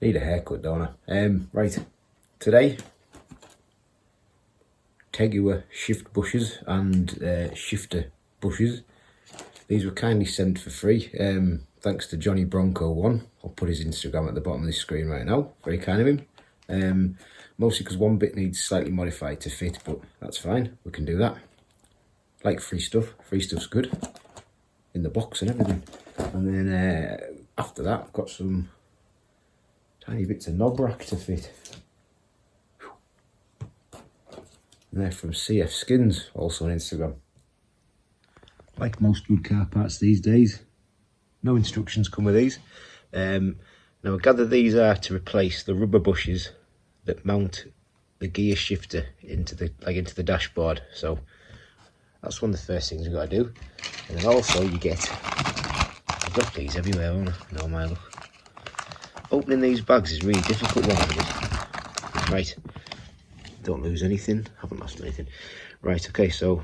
Need a haircut, don't I? Right, today, Tegiwa Shift bushes and Shifter bushes. These were kindly sent for free, thanks to Johnny Bronco 1. I'll put his Instagram at the bottom of this screen right now. Very kind of him. Mostly because one bit needs slightly modified to fit, but that's fine. We can do that. Like free stuff. Free stuff's good. In the box and everything. And then after that, I've got some tiny bits of knob rack to fit. And they're from CF Skins, also on Instagram. Like most good car parts these days, no instructions come with these. Now I gather these are to replace the rubber bushes that mount the gear shifter into the dashboard. So that's one of the first things we've got to do. And then also you get, I've got these everywhere, haven't I? No, my look. Opening these bags is really difficult one. Right, don't lose anything, haven't lost anything. Right, okay, so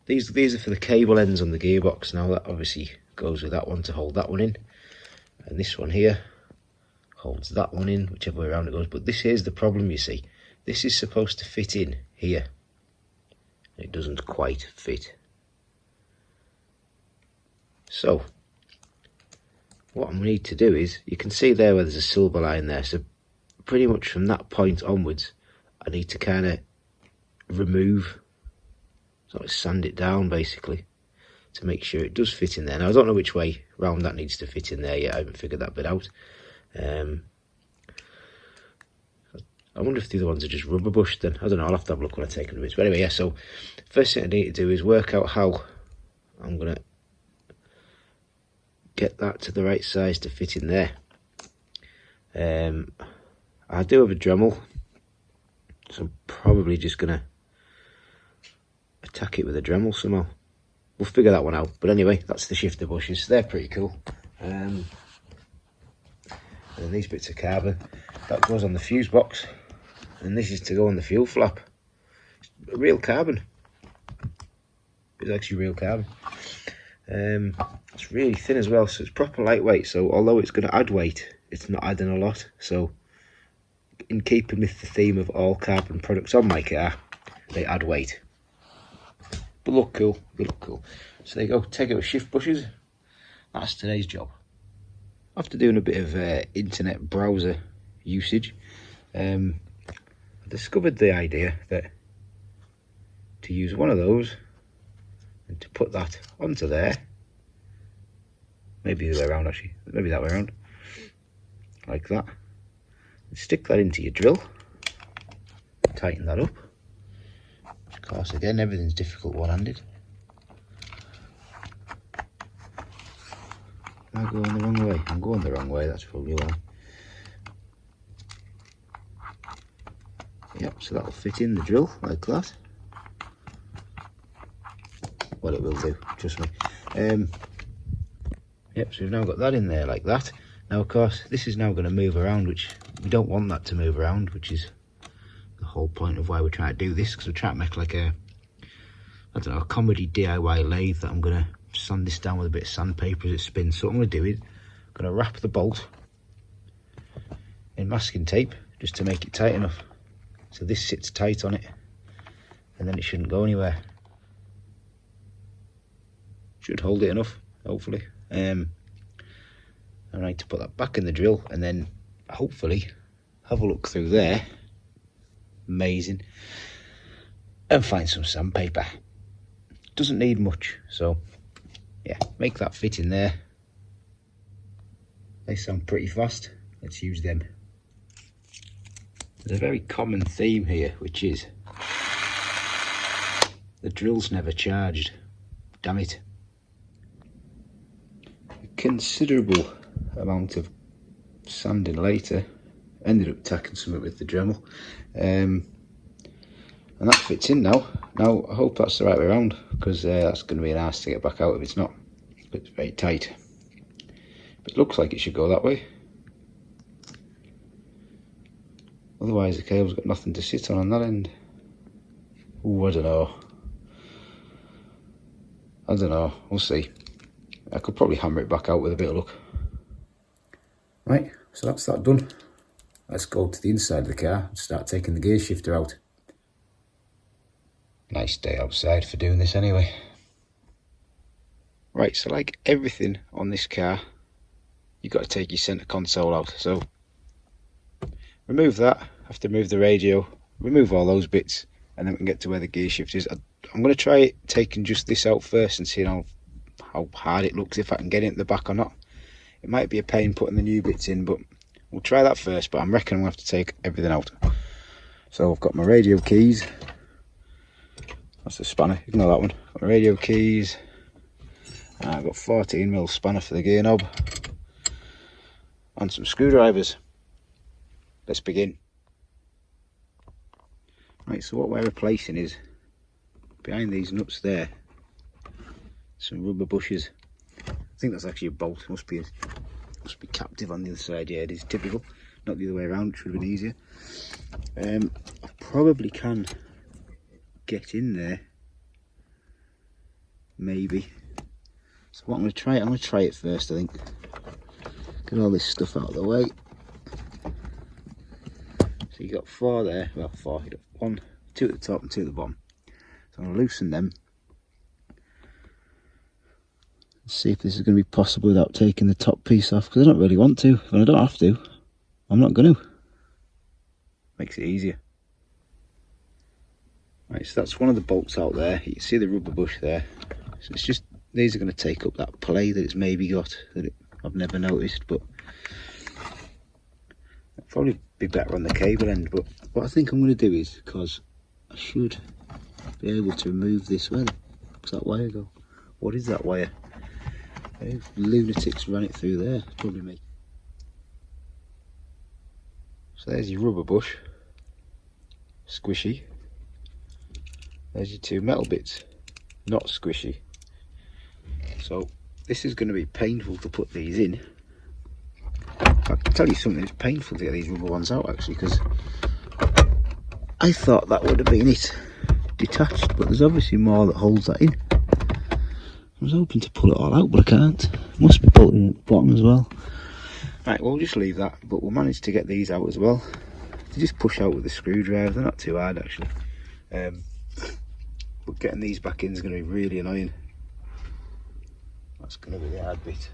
these are for the cable ends on the gearbox. Now that obviously goes with that one to hold that one in. And this one here holds that one in, whichever way around it goes. But this here's the problem, you see. This is supposed to fit in here. It doesn't quite fit. So what I'm going to need to do is, you can see there where there's a silver line there. So pretty much from that point onwards, I need to kind of remove, sort of sand it down basically, to make sure it does fit in there. Now I don't know which way round that needs to fit in there yet. I haven't figured that bit out. I wonder if the other ones are just rubber bushed then. I don't know, I'll have to have a look when I take them a bit. But anyway, yeah, so first thing I need to do is work out how I'm going to get that to the right size to fit in there. I do have a Dremel, so I'm probably just going to attack it with a Dremel somehow. We'll figure that one out. But anyway, that's the shifter bushes. They're pretty cool. And these bits of carbon, that goes on the fuse box. And this is to go on the fuel flap. It's real carbon. It's actually real carbon. It's really thin as well, so it's proper lightweight. So although it's going to add weight, it's not adding a lot. So in keeping with the theme of all carbon products on my car, they add weight. But look cool, they look cool. So there you go, Tegiwa shift bushes. That's today's job. After doing a bit of internet browser usage, I discovered the idea that to use one of those and to put that onto there, maybe the other way around actually, maybe that way around, like that, and stick that into your drill, tighten that up. Of course, again, everything's difficult one-handed. Am I going the wrong way? I'm going the wrong way, that's probably why. Yep, so that'll fit in the drill like that. Well, it will do, trust me. Yep, so we've now got that in there like that. Now, of course, this is now going to move around, which we don't want that to move around, which is the whole point of why we're trying to do this, because we're trying to make like a, I don't know, a comedy DIY lathe that I'm going to sand this down with a bit of sandpaper as it spins. So what I'm going to do is, I'm going to wrap the bolt in masking tape just to make it tight enough. So this sits tight on it, and then it shouldn't go anywhere. Should hold it enough, hopefully. I need to put that back in the drill, and then hopefully have a look through there. Amazing. And find some sandpaper. Doesn't need much, so yeah, make that fit in there. They sound pretty fast. Let's use them. There's a very common theme here, which is the drill's never charged. Damn it. A considerable amount of sanding later, ended up tacking something with the Dremel. And that fits in now. Now, I hope that's the right way around, because that's going to be an arse to get back out if it's not. It's very tight. But it looks like it should go that way. Otherwise the cable's got nothing to sit on that end. Ooh, I don't know, we'll see. I could probably hammer it back out with a bit of luck. Right, So that's that done. Let's go to the inside of the car and start taking the gear shifter out. Nice day outside for doing this anyway. Right, so like everything on this car, you've got to take your centre console out. So remove that, have to remove the radio, remove all those bits, and then we can get to where the gear shift is. I'm going to try it taking just this out first and see how hard it looks, if I can get it in the back or not. It might be a pain putting the new bits in, but we'll try that first. But I reckon I'm going to have to take everything out. So I've got my radio keys. That's the spanner, ignore that one. Got my radio keys. I've got 14mm spanner for the gear knob. And some screwdrivers. Let's begin. Right, so what we're replacing is, behind these nuts there, some rubber bushes. I think that's actually a bolt. Must be captive on the other side. Yeah, it is typical. Not the other way around, it should have been easier. I probably can get in there, maybe. So what I'm going to try it first, I think. Get all this stuff out of the way. So you got 4 there, well 4, you got 1, 2 at the top and 2 at the bottom. So I'm going to loosen them. See if this is going to be possible without taking the top piece off, because I don't really want to, and I don't have to. I'm not going to. Makes it easier. Right, so that's one of the bolts out there. You can see the rubber bush there. So it's just, these are going to take up that play that it's maybe got, I've never noticed, but it'll probably be better on the cable end. But what I think I'm going to do is, because I should be able to remove this. Where does that wire go? What is that wire? If lunatics ran it through there, probably me. So there's your rubber bush, squishy. There's your 2 metal bits, not squishy. So this is going to be painful to put these in. I can tell you something, it's painful to get these rubber ones out actually, because I thought that would have been it detached, but there's obviously more that holds that in. I was hoping to pull it all out, but I can't. Must be bolted in at the bottom as well. Right, we'll just leave that, but we'll manage to get these out as well. They just push out with the screwdriver, they're not too hard actually. But getting these back in is going to be really annoying. That's going to be the hard bit.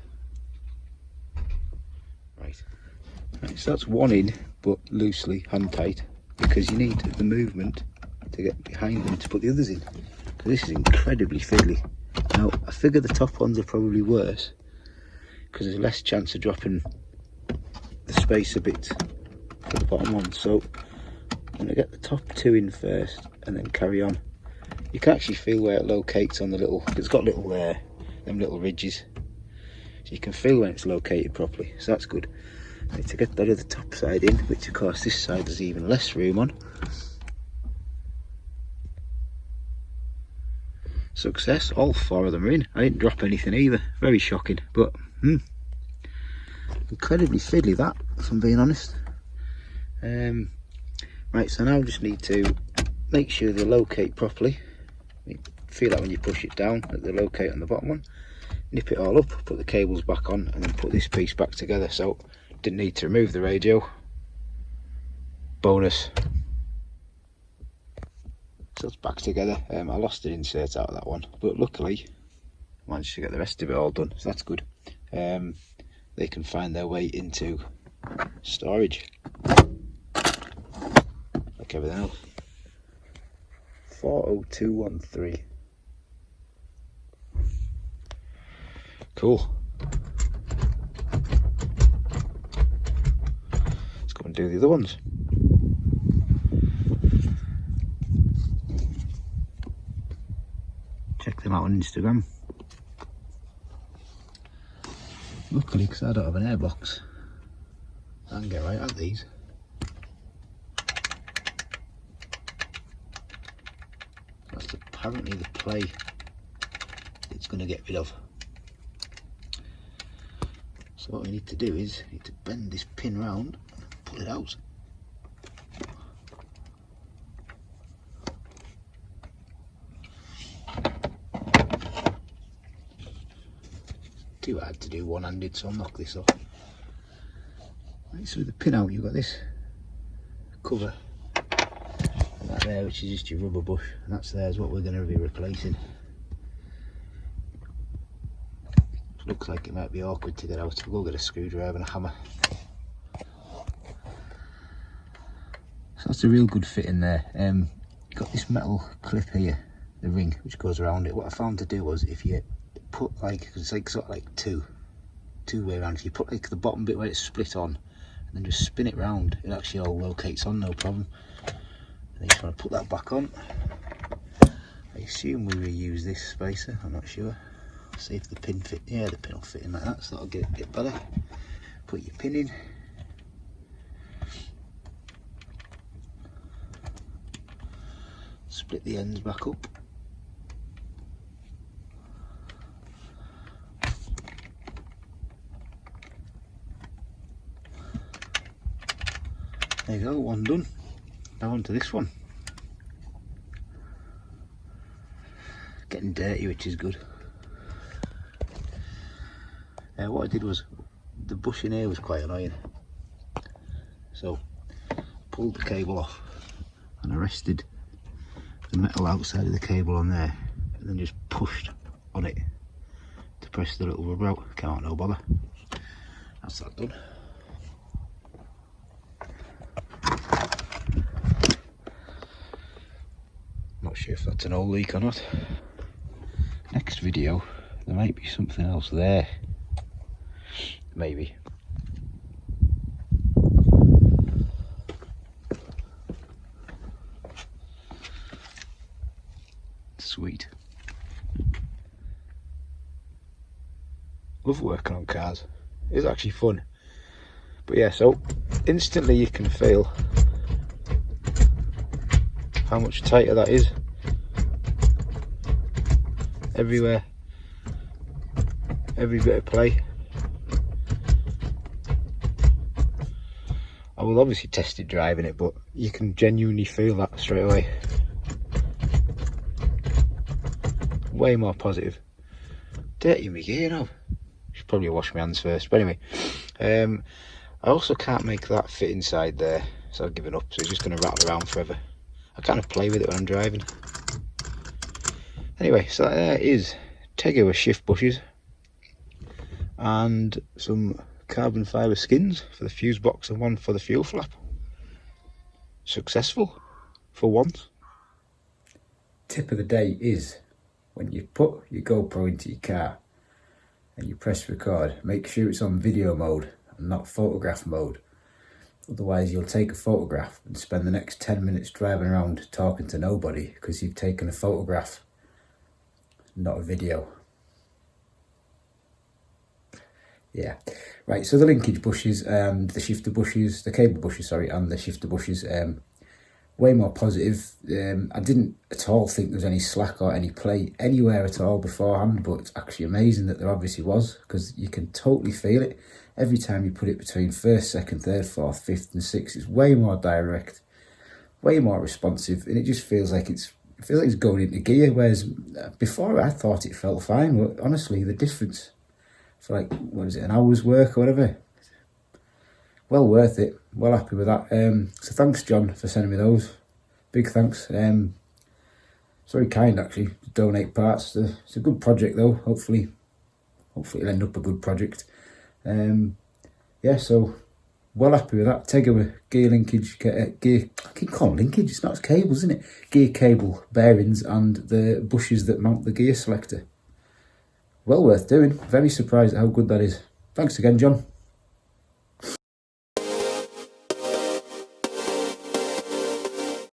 Right, so that's one in, but loosely, hand tight, because you need the movement to get behind them to put the others in. Because this is incredibly fiddly. Now, I figure the top ones are probably worse, because there's less chance of dropping the space a bit for the bottom one. So I'm going to get the top 2 in first and then carry on. You can actually feel where it locates on the little, it's got little them little ridges, so you can feel when it's located properly, so that's good. I need to get that other top side in, which of course this side there's even less room on. Success, all 4 of them are in. I didn't drop anything either, very shocking, but incredibly fiddly that, if I'm being honest. Right, so now I just need to make sure they locate properly. You feel that when you push it down, that they locate on the bottom one. Nip it all up, put the cables back on, and then put this piece back together. So didn't need to remove the radio. Bonus. So it's back together. I lost an insert out of that one, but luckily I managed to get the rest of it all done, so that's good. They can find their way into storage like everything else. 40213. Cool. Let's go and do the other ones. Check them out on Instagram. Luckily, because I don't have an airbox, I can get right at these. That's apparently the play it's going to get rid of. So what we need to do is, we need to bend this pin round and pull it out. Too hard to do one-handed, so I'll knock this off. Right, so with the pin out, you've got this cover, and that there, which is just your rubber bush, and that's there is what we're going to be replacing. Looks like it might be awkward to get out, so we'll go get a screwdriver and a hammer. So that's a real good fit in there. You've got this metal clip here, the ring, which goes around it. What I found to do was, if you put like, it's like sort of like two-way around, if you put like the bottom bit where it's split on, and then just spin it round, it actually all locates on, no problem. And then you just want to put that back on. I assume we reuse this spacer, I'm not sure. See if the pin fit. Yeah, the pin will fit in like that, so that'll get a bit better. Put your pin in. Split the ends back up. There you go, one done. Now on to this one. Getting dirty, which is good. What I did was, the bush in here was quite annoying, so pulled the cable off and I rested the metal outside of the cable on there, and then just pushed on it to press the little rubber out. Came out no bother. That's that done. Not sure if that's an old leak or not. Next video, there might be something else there. Maybe. Sweet. Love working on cars. It's actually fun. But yeah, so instantly you can feel how much tighter that is. Everywhere. Every bit of play. I will obviously test it driving it, but you can genuinely feel that straight away. Way more positive. Dirty my gear now. Should probably wash my hands first, but anyway. I also can't make that fit inside there, so I've given up, so it's just going to rattle around forever. I kind of play with it when I'm driving. Anyway, so there is Tegiwa shift bushes and some carbon fibre skins for the fuse box and one for the fuel flap. Successful for once. Tip of the day is, when you put your GoPro into your car and you press record, make sure it's on video mode and not photograph mode. Otherwise you'll take a photograph and spend the next 10 minutes driving around talking to nobody because you've taken a photograph, not a video. Yeah, right, so the linkage bushes and the shifter bushes, the cable bushes, sorry, and the shifter bushes, way more positive. I didn't at all think there was any slack or any play anywhere at all beforehand, but it's actually amazing that there obviously was, because you can totally feel it. Every time you put it between first, second, third, fourth, fifth and sixth, it's way more direct, way more responsive, and it just feels like it's going into gear, whereas before I thought it felt fine, but honestly the difference for like, what is it, an hour's work or whatever, well worth it, well happy with that. So thanks John for sending me those, big thanks. It's very kind actually to donate parts. It's a good project though, hopefully it'll end up a good project. Yeah, so well happy with that. Tegiwa gear linkage, gear, I keep calling linkage, it's not cables, isn't it? Gear cable bearings and the bushes that mount the gear selector. Well worth doing. Very surprised at how good that is. Thanks again, John.